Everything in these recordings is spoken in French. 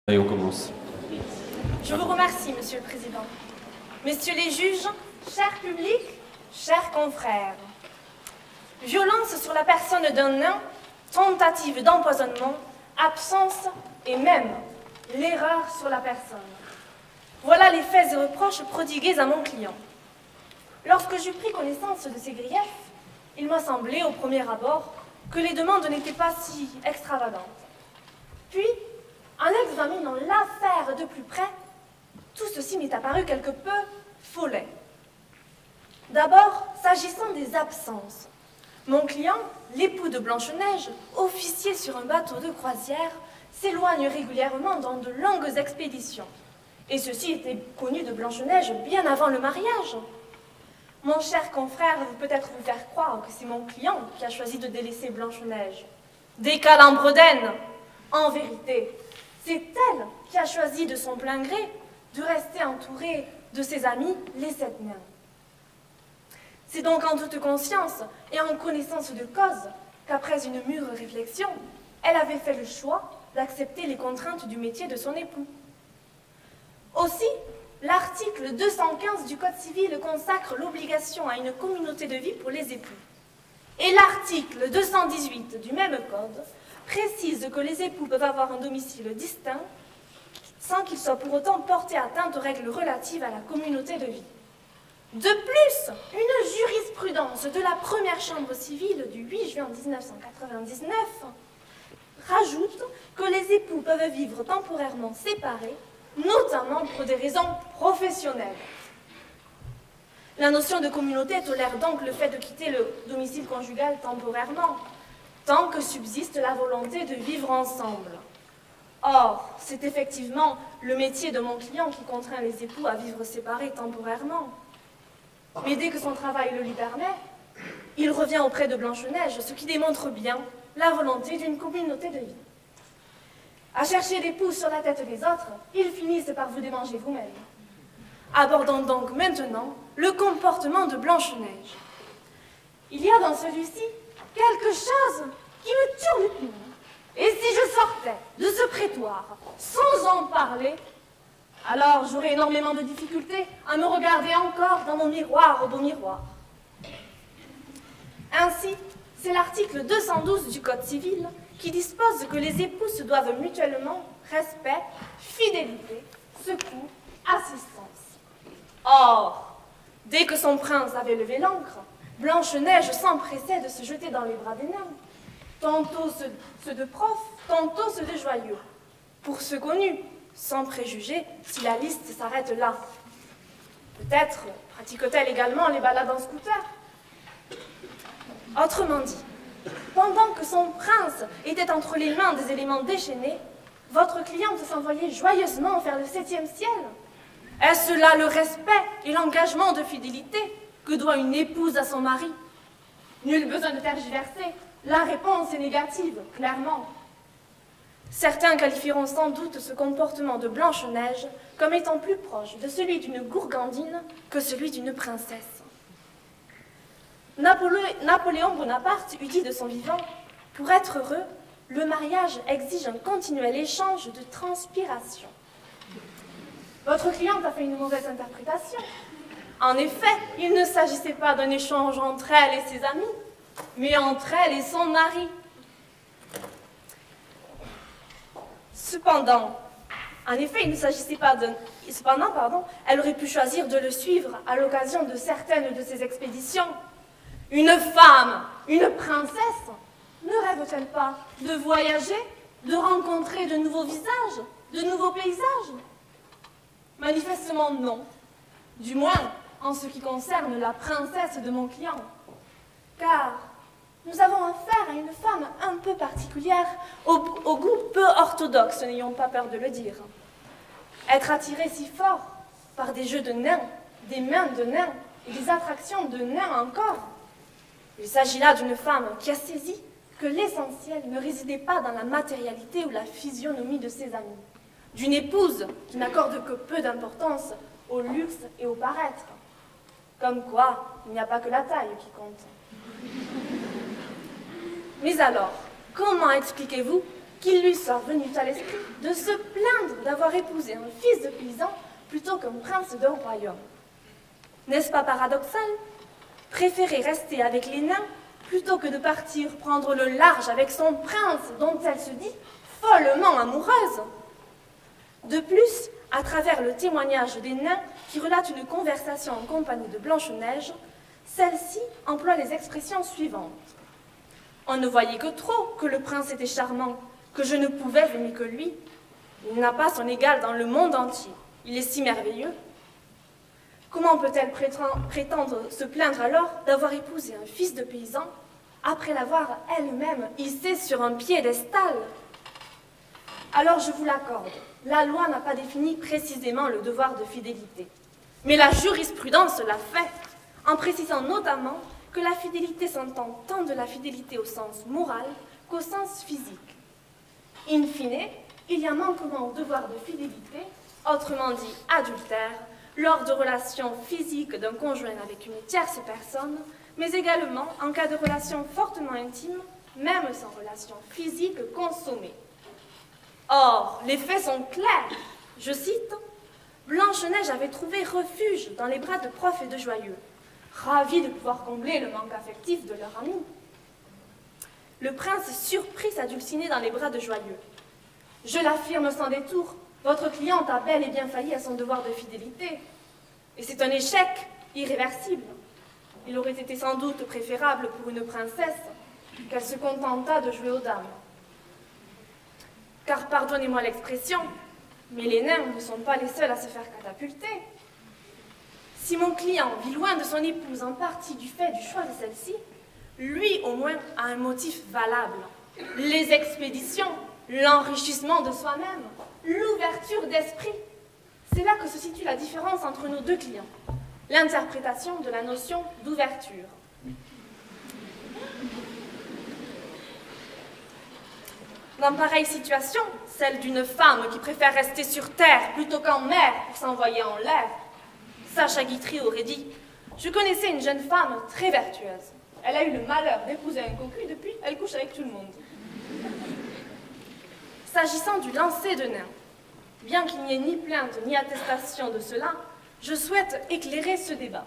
Allez, on commence. Je vous remercie, Monsieur le Président. Messieurs les juges, chers publics, chers confrères. Violence sur la personne d'un nain, tentative d'empoisonnement, absence et même l'erreur sur la personne. Voilà les faits et reproches prodigués à mon client. Lorsque j'eus pris connaissance de ces griefs, il m'a semblé, au premier abord, que les demandes n'étaient pas si extravagantes. Puis, en examinant l'affaire de plus près, tout ceci m'est apparu quelque peu follet. D'abord, s'agissant des absences. Mon client, l'époux de Blanche-Neige, officier sur un bateau de croisière, s'éloigne régulièrement dans de longues expéditions. Et ceci était connu de Blanche-Neige bien avant le mariage. Mon cher confrère veut peut-être vous faire croire que c'est mon client qui a choisi de délaisser Blanche-Neige. Des calembredaines. En vérité, c'est elle qui a choisi de son plein gré de rester entourée de ses amis, les 7 nains. C'est donc en toute conscience et en connaissance de cause qu'après une mûre réflexion, elle avait fait le choix d'accepter les contraintes du métier de son époux. Aussi, l'article 215 du Code civil consacre l'obligation à une communauté de vie pour les époux. Et l'article 218 du même Code précise que les époux peuvent avoir un domicile distinct sans qu'ils soient pour autant portés atteinte aux règles relatives à la communauté de vie. De plus, une jurisprudence de la première chambre civile du 8 juin 1999 rajoute que les époux peuvent vivre temporairement séparés, notamment pour des raisons professionnelles. La notion de communauté tolère donc le fait de quitter le domicile conjugal temporairement, tant que subsiste la volonté de vivre ensemble. Or, c'est effectivement le métier de mon client qui contraint les époux à vivre séparés temporairement. Mais dès que son travail le lui permet, il revient auprès de Blanche-Neige, ce qui démontre bien la volonté d'une communauté de vie. À chercher des pouces sur la tête des autres, ils finissent par vous démanger vous-même. Abordons donc maintenant le comportement de Blanche-Neige. Il y a dans celui-ci quelque chose qui me turlupine. Et si je sortais de ce prétoire sans en parler, alors j'aurais énormément de difficultés à me regarder encore dans mon miroir au beau miroir. Ainsi, c'est l'article 212 du Code civil qui dispose que les époux se doivent mutuellement respect, fidélité, secours, assistance. Or, dès que son prince avait levé l'ancre, Blanche-Neige s'empressait de se jeter dans les bras des nains, tantôt ceux de prof, tantôt ceux de joyeux, pour ceux connus, sans préjuger si la liste s'arrête là. Peut-être pratique-t-elle également les balades en scooter. Autrement dit, pendant que son prince était entre les mains des éléments déchaînés, votre cliente s'envoyait joyeusement vers le 7e ciel. Est-ce là le respect et l'engagement de fidélité que doit une épouse à son mari? Nul besoin de tergiverser, la réponse est négative, clairement. Certains qualifieront sans doute ce comportement de Blanche-Neige comme étant plus proche de celui d'une gourgandine que celui d'une princesse. Napoléon Bonaparte eût dit de son vivant, pour être heureux, le mariage exige un continuel échange de transpiration. Votre cliente a fait une mauvaise interprétation. En effet, il ne s'agissait pas d'un échange entre elle et ses amis, mais entre elle et son mari. Cependant, elle aurait pu choisir de le suivre à l'occasion de certaines de ses expéditions. Une femme, une princesse, ne rêve-t-elle pas de voyager, de rencontrer de nouveaux visages, de nouveaux paysages? Manifestement non, du moins en ce qui concerne la princesse de mon client. Car nous avons affaire à une femme un peu particulière, au goût peu orthodoxe, n'ayons pas peur de le dire. Être attirée si fort par des jeux de nains, des mains de nains et des attractions de nains encore. Il s'agit là d'une femme qui a saisi que l'essentiel ne résidait pas dans la matérialité ou la physionomie de ses amis. D'une épouse qui n'accorde que peu d'importance au luxe et au paraître. Comme quoi, il n'y a pas que la taille qui compte. Mais alors, comment expliquez-vous qu'il lui soit venu à l'esprit de se plaindre d'avoir épousé un fils de paysan plutôt qu'un prince d'un royaume. N'est-ce pas paradoxal? Préférer rester avec les nains plutôt que de partir prendre le large avec son prince dont elle se dit follement amoureuse. De plus, à travers le témoignage des nains qui relate une conversation en compagnie de Blanche-Neige, celle-ci emploie les expressions suivantes. On ne voyait que trop que le prince était charmant, que je ne pouvais aimer que lui. Il n'a pas son égal dans le monde entier. Il est si merveilleux. Comment peut-elle prétendre se plaindre alors d'avoir épousé un fils de paysan après l'avoir elle-même hissé sur un piédestal? Alors je vous l'accorde, la loi n'a pas défini précisément le devoir de fidélité. Mais la jurisprudence l'a fait, en précisant notamment que la fidélité s'entend tant de la fidélité au sens moral qu'au sens physique. In fine, il y a manquement au devoir de fidélité, autrement dit adultère, lors de relations physiques d'un conjoint avec une tierce personne, mais également en cas de relations fortement intimes, même sans relation physique consommée. Or, les faits sont clairs. Je cite, « Blanche-Neige avait trouvé refuge dans les bras de Prof et de Joyeux, ravis de pouvoir combler le manque affectif de leur ami. Le prince surprit sa dulcinée dans les bras de Joyeux. « Je l'affirme sans détour, votre cliente a bel et bien failli à son devoir de fidélité. Et c'est un échec irréversible. Il aurait été sans doute préférable pour une princesse qu'elle se contentât de jouer aux dames. Car, pardonnez-moi l'expression, mais les nains ne sont pas les seuls à se faire catapulter. Si mon client vit loin de son épouse en partie du fait du choix de celle-ci, lui au moins a un motif valable. Les expéditions, l'enrichissement de soi-même, l'ouverture d'esprit. C'est là que se situe la différence entre nos deux clients. L'interprétation de la notion d'ouverture. Dans pareille situation, celle d'une femme qui préfère rester sur terre plutôt qu'en mer pour s'envoyer en l'air, Sacha Guitry aurait dit « Je connaissais une jeune femme très vertueuse. Elle a eu le malheur d'épouser un cocu, depuis elle couche avec tout le monde. » S'agissant du lancer de nains, bien qu'il n'y ait ni plainte ni attestation de cela, je souhaite éclairer ce débat.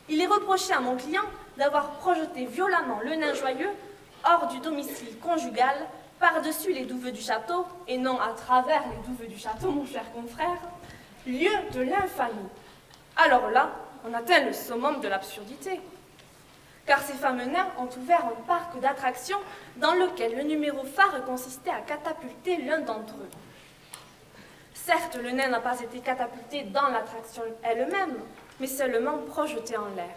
Il est reproché à mon client d'avoir projeté violemment le nain joyeux hors du domicile conjugal, par-dessus les douves du château, et non à travers les douves du château, mon cher confrère, lieu de l'infamie. Alors là, on atteint le summum de l'absurdité. Car ces fameux nains ont ouvert un parc d'attractions dans lequel le numéro phare consistait à catapulter l'un d'entre eux. Certes, le nain n'a pas été catapulté dans l'attraction elle-même, mais seulement projeté en l'air.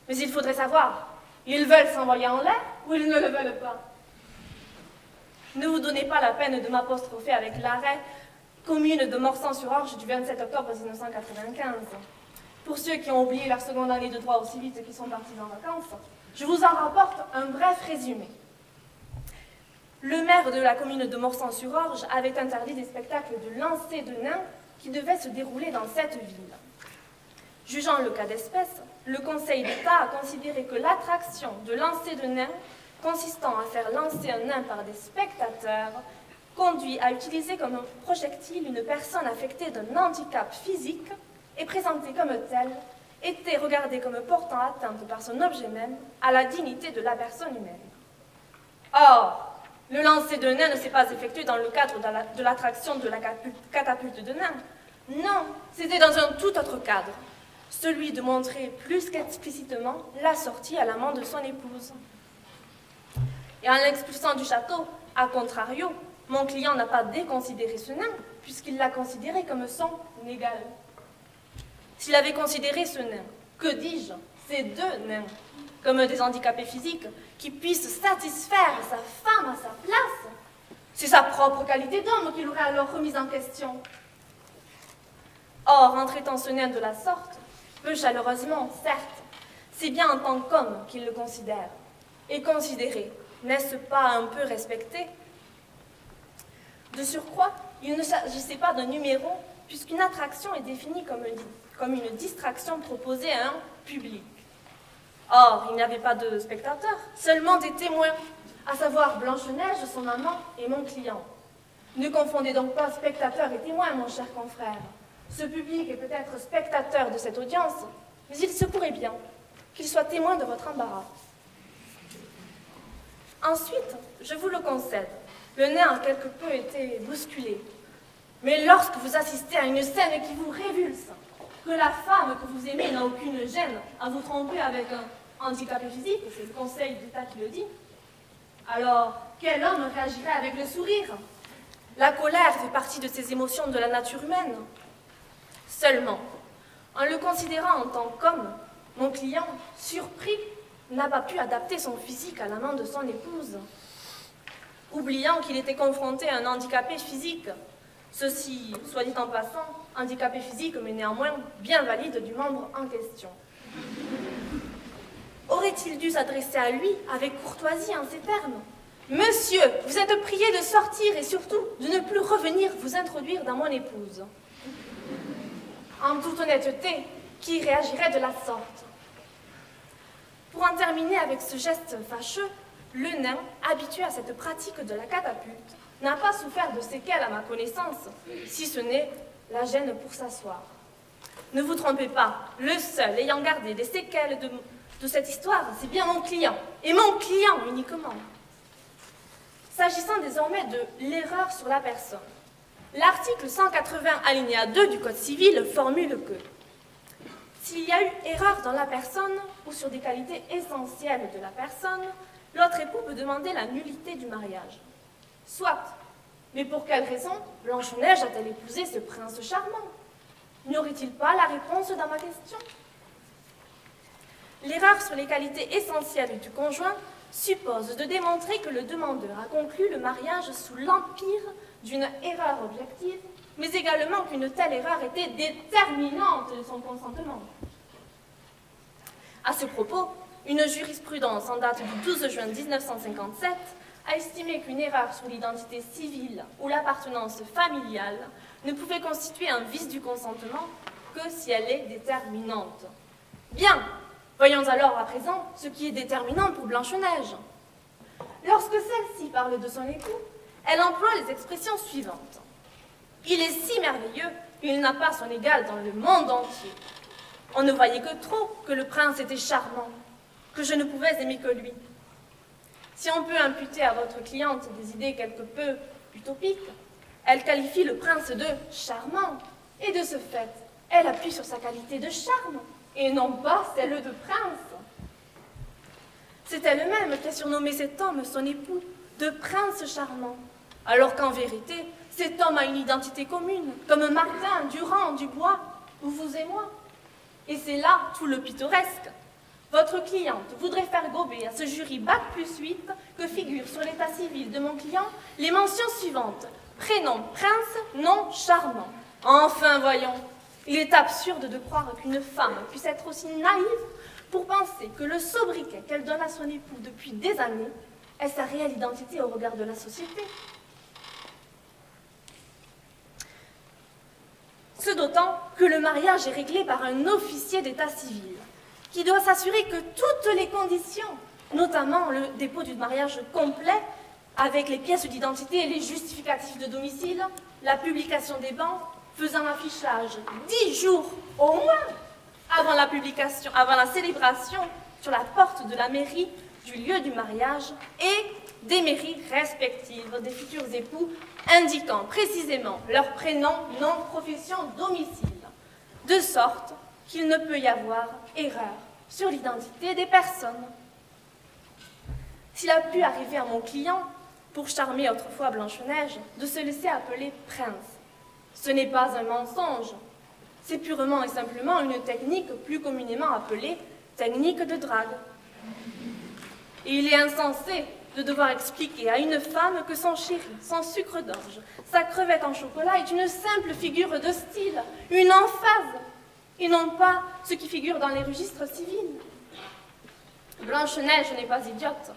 Mais il faudrait savoir, ils veulent s'envoyer en l'air ou ils ne le veulent pas? Ne vous donnez pas la peine de m'apostropher avec l'arrêt commune de Morsan-sur-Orge du 27 octobre 1995. Pour ceux qui ont oublié leur seconde année de droit aussi vite qu'ils sont partis en vacances, je vous en rapporte un bref résumé. Le maire de la commune de Morsan-sur-Orge avait interdit des spectacles de lancer de nains qui devaient se dérouler dans cette ville. Jugeant le cas d'espèce, le Conseil d'État a considéré que l'attraction de lancer de nains, consistant à faire lancer un nain par des spectateurs, conduit à utiliser comme un projectile une personne affectée d'un handicap physique et présentée comme telle, était regardée comme portant atteinte par son objet même à la dignité de la personne humaine. Or, le lancer de nain ne s'est pas effectué dans le cadre de l'attraction de la catapulte de nain. Non, c'était dans un tout autre cadre, celui de montrer plus qu'explicitement la sortie à l'amant de son épouse. Et en l'expulsant du château, à contrario, mon client n'a pas déconsidéré ce nain, puisqu'il l'a considéré comme son égal. S'il avait considéré ce nain, que dis-je, ces deux nains, comme des handicapés physiques qui puissent satisfaire sa femme à sa place, c'est sa propre qualité d'homme qu'il aurait alors remise en question. Or, en traitant ce nain de la sorte, peu chaleureusement, certes, c'est bien en tant qu'homme qu'il le considère. Et considérer, n'est-ce pas un peu respecté? De surcroît, il ne s'agissait pas d'un numéro, puisqu'une attraction est définie comme une distraction proposée à un public. Or, il n'y avait pas de spectateurs, seulement des témoins, à savoir Blanche-Neige, son amant et mon client. Ne confondez donc pas spectateur et témoin, mon cher confrère. Ce public est peut-être spectateur de cette audience, mais il se pourrait bien qu'il soit témoin de votre embarras. Ensuite, je vous le concède, le nain a quelque peu été bousculé. Mais lorsque vous assistez à une scène qui vous révulse, que la femme que vous aimez n'a aucune gêne à vous tromper avec un handicapé physique, c'est le Conseil d'État qui le dit, alors quel homme réagirait avec le sourire? La colère fait partie de ces émotions de la nature humaine. Seulement, en le considérant en tant qu'homme, mon client, surpris, n'a pas pu adapter son physique à la main de son épouse. Oubliant qu'il était confronté à un handicapé physique, ceci, soit dit en passant, handicapé physique mais néanmoins bien valide du membre en question. Aurait-il dû s'adresser à lui avec courtoisie en ces termes? « Monsieur, vous êtes prié de sortir et surtout de ne plus revenir vous introduire dans mon épouse. » En toute honnêteté, qui réagirait de la sorte? Pour en terminer avec ce geste fâcheux, le nain, habitué à cette pratique de la catapulte, n'a pas souffert de séquelles à ma connaissance, si ce n'est la gêne pour s'asseoir. Ne vous trompez pas, le seul ayant gardé des séquelles de cette histoire, c'est bien mon client, et mon client uniquement. S'agissant désormais de l'erreur sur la personne, l'article 180 alinéa 2 du Code civil formule que s'il y a eu erreur dans la personne ou sur des qualités essentielles de la personne, l'autre époux peut demander la nullité du mariage. Soit, mais pour quelle raison Blanche-Neige a-t-elle épousé ce prince charmant? N'y aurait-il pas la réponse dans ma question? L'erreur sur les qualités essentielles du conjoint suppose de démontrer que le demandeur a conclu le mariage sous l'empire d'une erreur objective, mais également qu'une telle erreur était déterminante de son consentement. À ce propos, une jurisprudence en date du 12 juin 1957 a estimé qu'une erreur sur l'identité civile ou l'appartenance familiale ne pouvait constituer un vice du consentement que si elle est déterminante. Bien, voyons alors à présent ce qui est déterminant pour Blanche-Neige. Lorsque celle-ci parle de son époux, elle emploie les expressions suivantes. « Il est si merveilleux, il n'a pas son égal dans le monde entier. On ne voyait que trop que le prince était charmant, que je ne pouvais aimer que lui. » Si on peut imputer à votre cliente des idées quelque peu utopiques, elle qualifie le prince de charmant, et de ce fait, elle appuie sur sa qualité de charme, et non pas celle de prince. C'est elle-même qui a surnommé cet homme, son époux, de prince charmant, alors qu'en vérité, cet homme a une identité commune, comme Martin, Durand, Dubois, ou vous et moi. Et c'est là tout le pittoresque. Votre cliente voudrait faire gober à ce jury Bac+8 que figurent sur l'état civil de mon client les mentions suivantes. Prénom prince, nom charmant. Enfin, voyons, il est absurde de croire qu'une femme puisse être aussi naïve pour penser que le sobriquet qu'elle donne à son époux depuis des années est sa réelle identité au regard de la société. Ce d'autant que le mariage est réglé par un officier d'état civil, qui doit s'assurer que toutes les conditions, notamment le dépôt du mariage complet, avec les pièces d'identité et les justificatifs de domicile, la publication des bans, faisant affichage 10 jours au moins avant la célébration sur la porte de la mairie du lieu du mariage et des mairies respectives des futurs époux indiquant précisément leur prénom, nom, profession, domicile, de sorte qu'il ne peut y avoir erreur sur l'identité des personnes. S'il a pu arriver à mon client, pour charmer autrefois Blanche-Neige, de se laisser appeler prince, ce n'est pas un mensonge, c'est purement et simplement une technique plus communément appelée technique de drague. Et il est insensé de devoir expliquer à une femme que son chéri, son sucre d'orge, sa crevette en chocolat est une simple figure de style, une emphase, et non pas ce qui figure dans les registres civils. Blanche-Neige n'est pas idiote,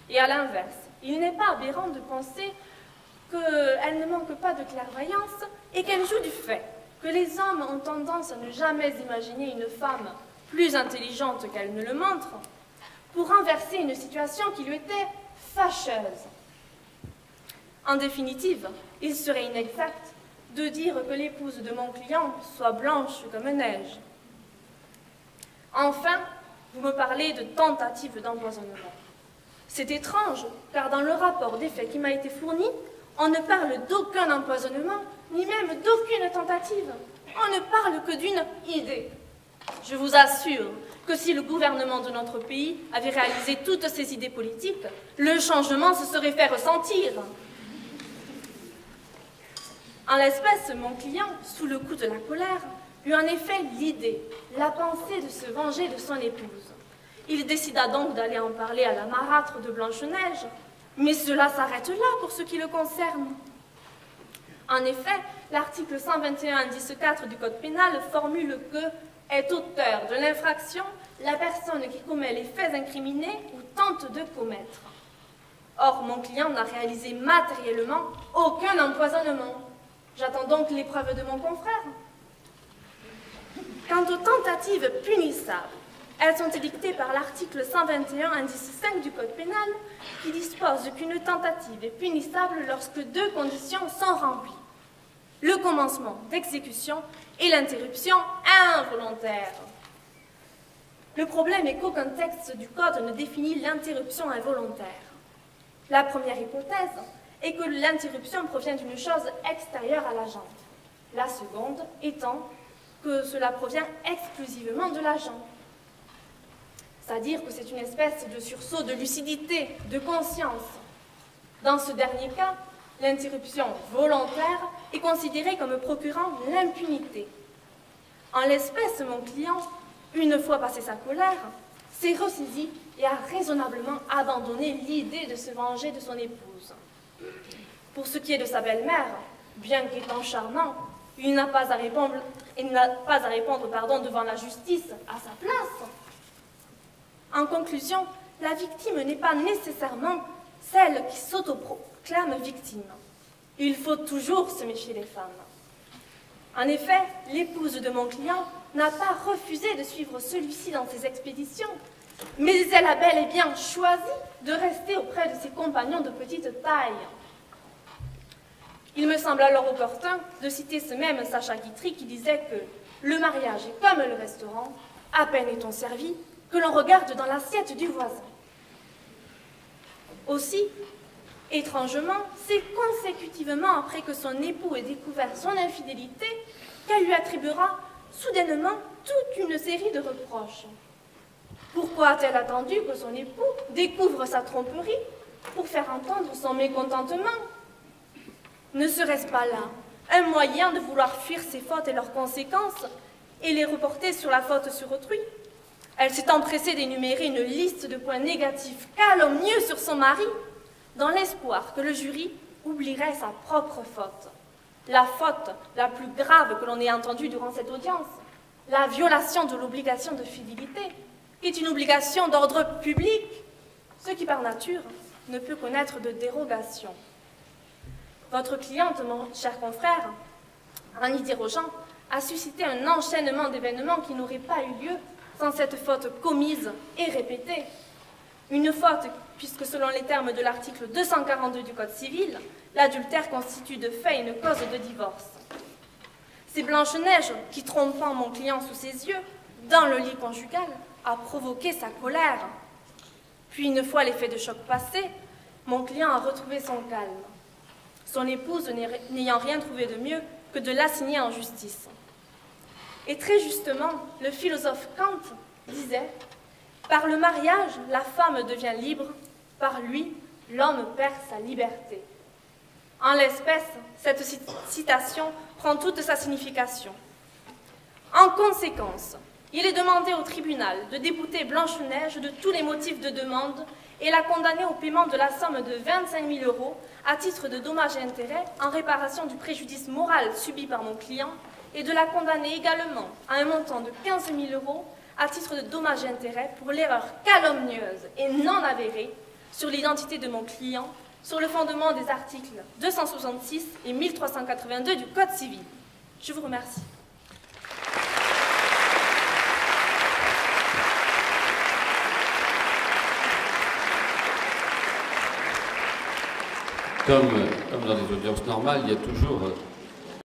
et à l'inverse, il n'est pas aberrant de penser qu'elle ne manque pas de clairvoyance et qu'elle joue du fait que les hommes ont tendance à ne jamais imaginer une femme plus intelligente qu'elle ne le montre pour renverser une situation qui lui était fâcheuse. En définitive, il serait inexact de dire que l'épouse de mon client soit blanche comme neige. Enfin, vous me parlez de tentative d'empoisonnement. C'est étrange, car dans le rapport des faits qui m'a été fourni, on ne parle d'aucun empoisonnement, ni même d'aucune tentative. On ne parle que d'une idée. Je vous assure que si le gouvernement de notre pays avait réalisé toutes ses idées politiques, le changement se serait fait ressentir. En l'espèce, mon client, sous le coup de la colère, eut en effet l'idée, la pensée de se venger de son épouse. Il décida donc d'aller en parler à la marâtre de Blanche-Neige, mais cela s'arrête là pour ce qui le concerne. En effet, l'article 121 indice 4 du Code pénal formule que est auteur de l'infraction la personne qui commet les faits incriminés ou tente de commettre. Or, mon client n'a réalisé matériellement aucun empoisonnement. J'attends donc l'épreuve de mon confrère. Quant aux tentatives punissables, elles sont édictées par l'article 121 indice 5 du Code pénal qui dispose qu'une tentative est punissable lorsque deux conditions sont remplies. Le commencement d'exécution et l'interruption involontaire. Le problème est qu'aucun texte du Code ne définit l'interruption involontaire. La première hypothèse est que l'interruption provient d'une chose extérieure à l'agent. La seconde étant que cela provient exclusivement de l'agent. C'est-à-dire que c'est une espèce de sursaut de lucidité, de conscience. Dans ce dernier cas, l'interruption volontaire est considérée comme procurant l'impunité. En l'espèce, mon client, une fois passé sa colère, s'est ressaisi et a raisonnablement abandonné l'idée de se venger de son épouse. Pour ce qui est de sa belle-mère, bien qu'étant charmant, il n'a pas à répondre, devant la justice à sa place. En conclusion, la victime n'est pas nécessairement celle qui s'autoproclame victime. Il faut toujours se méfier des femmes. En effet, l'épouse de mon client n'a pas refusé de suivre celui-ci dans ses expéditions, mais elle a bel et bien choisi de rester auprès de ses compagnons de petite taille. Il me semble alors opportun de citer ce même Sacha Guitry qui disait que le mariage est comme le restaurant, à peine est-on servi que l'on regarde dans l'assiette du voisin. Aussi, étrangement, c'est consécutivement après que son époux ait découvert son infidélité qu'elle lui attribuera soudainement toute une série de reproches. Pourquoi a-t-elle attendu que son époux découvre sa tromperie pour faire entendre son mécontentement? Ne serait-ce pas là un moyen de vouloir fuir ses fautes et leurs conséquences et les reporter sur la faute sur autrui? Elle s'est empressée d'énumérer une liste de points négatifs calomnieux sur son mari, dans l'espoir que le jury oublierait sa propre faute. La faute la plus grave que l'on ait entendue durant cette audience, la violation de l'obligation de fidélité, qui est une obligation d'ordre public, ce qui par nature ne peut connaître de dérogation. Votre cliente, mon cher confrère, en y dérogeant, a suscité un enchaînement d'événements qui n'auraient pas eu lieu sans cette faute commise et répétée. Une faute, puisque selon les termes de l'article 242 du Code civil, l'adultère constitue de fait une cause de divorce. C'est Blanche-Neige qui, trompant mon client sous ses yeux, dans le lit conjugal, a provoqué sa colère. Puis, une fois l'effet de choc passé, mon client a retrouvé son calme, son épouse n'ayant rien trouvé de mieux que de l'assigner en justice. Et très justement, le philosophe Kant disait « Par le mariage, la femme devient libre, par lui, l'homme perd sa liberté. » En l'espèce, cette citation prend toute sa signification. En conséquence, il est demandé au tribunal de débouter Blanche-Neige de tous les motifs de demande et la condamner au paiement de la somme de 25 000 € à titre de dommages et intérêts en réparation du préjudice moral subi par mon client et de la condamner également à un montant de 15 000 € à titre de dommages et intérêts pour l'erreur calomnieuse et non avérée sur l'identité de mon client sur le fondement des articles 266 et 1382 du Code civil. Je vous remercie. Comme dans des audiences normales, il y a toujours